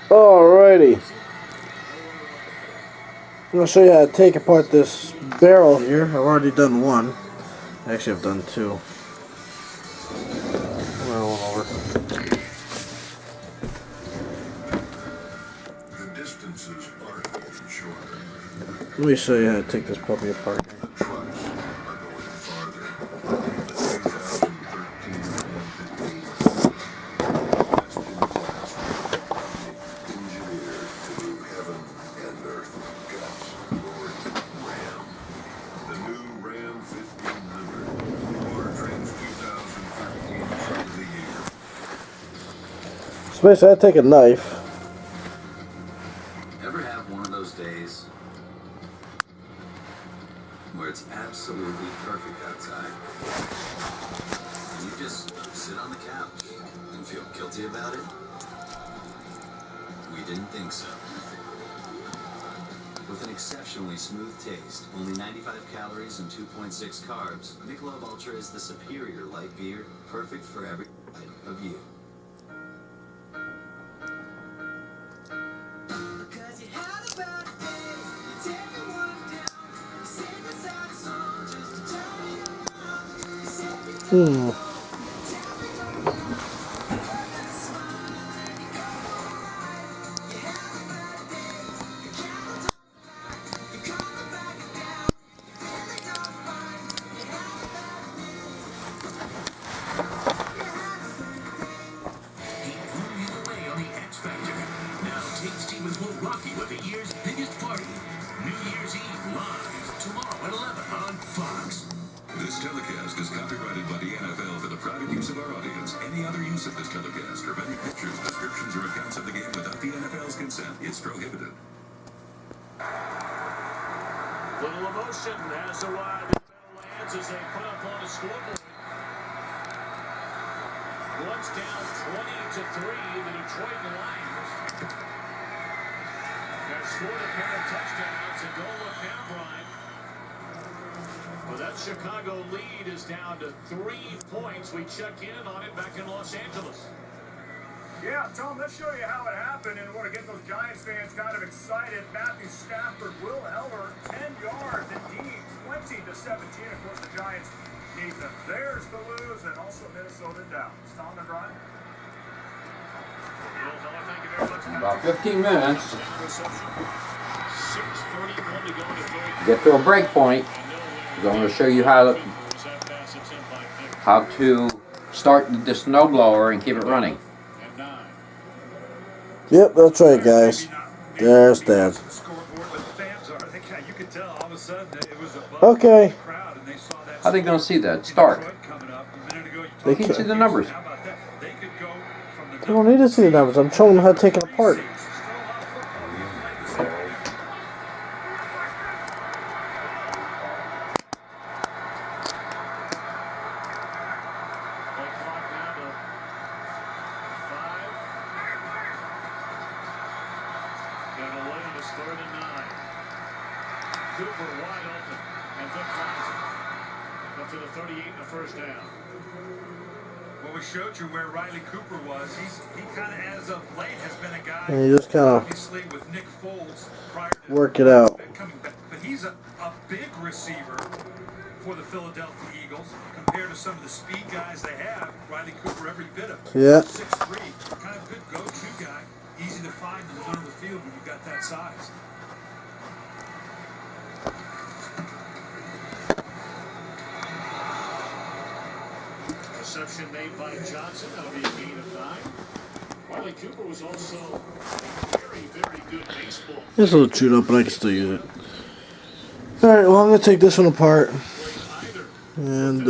Alrighty. I'm going to show you how to take apart this barrel here. I've already done one. Actually, I've done two. Roll over. The distances aren't getting shorter. Let me show you how to take this puppy apart. Trucks are going farther. The 2013 150 engineered to do heaven and earth. God's Lord Ram. The new Ram 1500. Motor Trend's 2013 Truck of the Year. So basically, I take a knife. Ever have one of those days where it's absolutely perfect outside and you just sit on the couch and feel guilty about it? We didn't think so. With an exceptionally smooth taste, only 95 calories and 2.6 carbs, Michelob Ultra is the superior light beer, perfect for every type of you. Rocky with the year's biggest party. New Year's Eve live tomorrow at 11 on Fox. This telecast is copyrighted by the NFL for the private use of our audience. Any other use of this telecast or any pictures, descriptions, or accounts of the game without the NFL's consent is prohibited. Little emotion has arrived in the Meadowlands as they put up on the scoreboard. Once down 20-3, the Detroit Lions have scored a pair of touchdowns and don't look down, Brian. Well, that Chicago lead is down to 3 points. We check in on it back in Los Angeles. Yeah, Tom, let's show you how it happened and want to get those Giants fans kind of excited. Matthew Stafford, Will Eller, 10 yards indeed, 20-17. Of course, the Giants need the Bears to lose and also Minnesota down. Tom and Brian. About 15 minutes. Get to a break point. I'm going to show you how to start the snowblower and keep it running. Yep, that's right, guys. There's Dad. Okay. How are they going to see that? Start. They can see the numbers. They don't need to see the numbers. I'm showing them how to take it apart. Cooper wide open, and Vic finds it. Up to the 38 in the first down. Well, we showed you where Riley Cooper was. He kind of, as of late, has been a guy. And you just kind of obviously with Nick Foles prior to work it out. Coming back. But he's a big receiver for the Philadelphia Eagles compared to some of the speed guys they have. Riley Cooper, every bit of him. Yeah. 6'3", kind of good go-to guy. Easy to find in the middle of the field when you've got that size. Reception made by Johnson. That'll be a gain of 9. Riley Cooper was also a very, very good baseball. It's a little chewed up, but I can still use it. Alright, well, I'm going to take this one apart. And,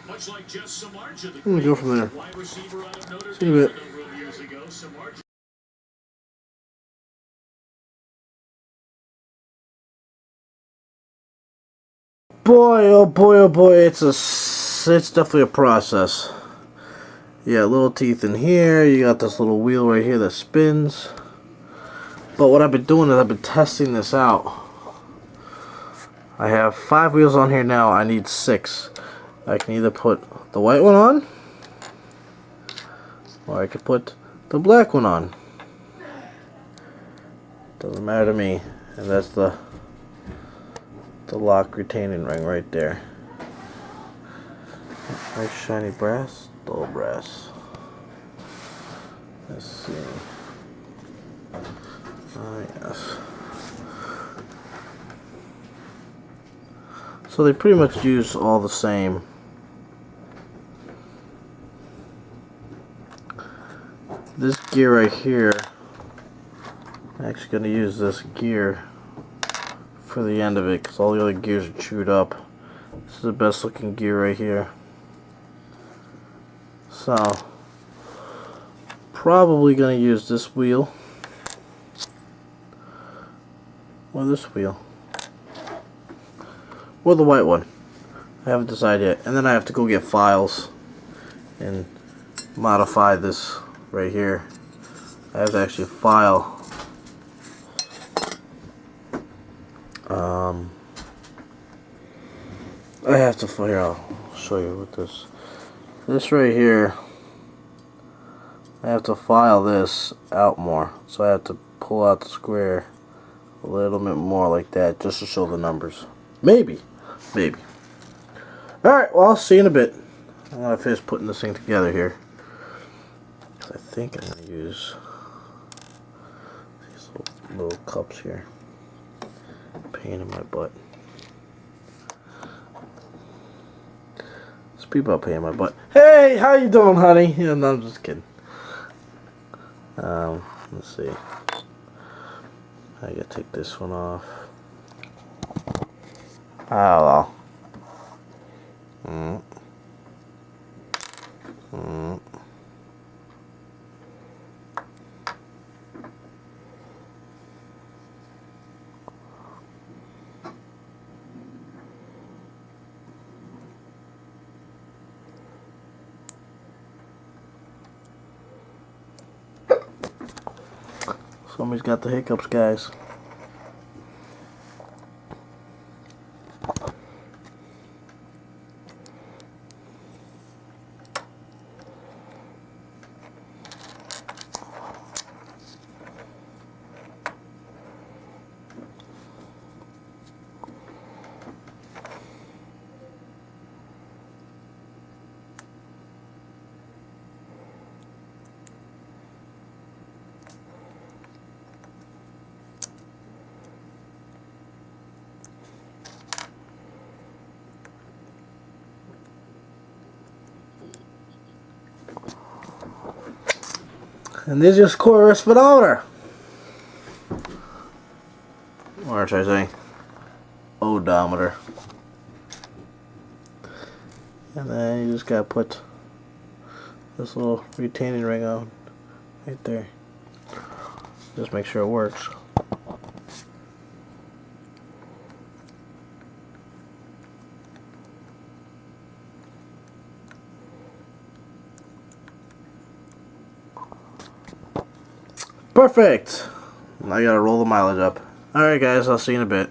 Much like Jeff Samardzija, the I'm going to go from there. wide receiver out of Notre See you in a bit. Dame a number of years ago. Samardzija. Boy, oh boy, oh boy, it's definitely a process. You got little teeth in here, you got this little wheel right here that spins. But what I've been doing is I've been testing this out. I have 5 wheels on here now, I need 6. I can either put the white one on, or I could put the black one on. Doesn't matter to me. And that's the lock retaining ring right there. Nice shiny brass, dull brass. Let's see. Oh yes. So they pretty much use all the same. This gear right here, I'm actually going to use this gear for the end of it because all the other gears are chewed up. This is the best looking gear right here. So, probably going to use this wheel or this wheel or the white one. I haven't decided yet. And then I have to go get files and modify this right here. I have to actually file I have to fire. I'll show you with this right here. I have to file this out more, so I have to pull out the square a little bit more like that just to show the numbers. Maybe. Alright, well, I'll see you in a bit. I'm gonna finish putting this thing together here. I think I'm going to use these little cups here. Pain in my butt. There's people out pain in my butt. Hey, how you doing, honey? Yeah, no, I'm just kidding. Let's see. I gotta take this one off. Oh well. Somebody's got the hiccups, guys. And this is Corvair Odometer. Or should I say, odometer. And then you just gotta put this little retaining ring on right there. Just make sure it works. Perfect. I gotta roll the mileage up. Alright guys, I'll see you in a bit.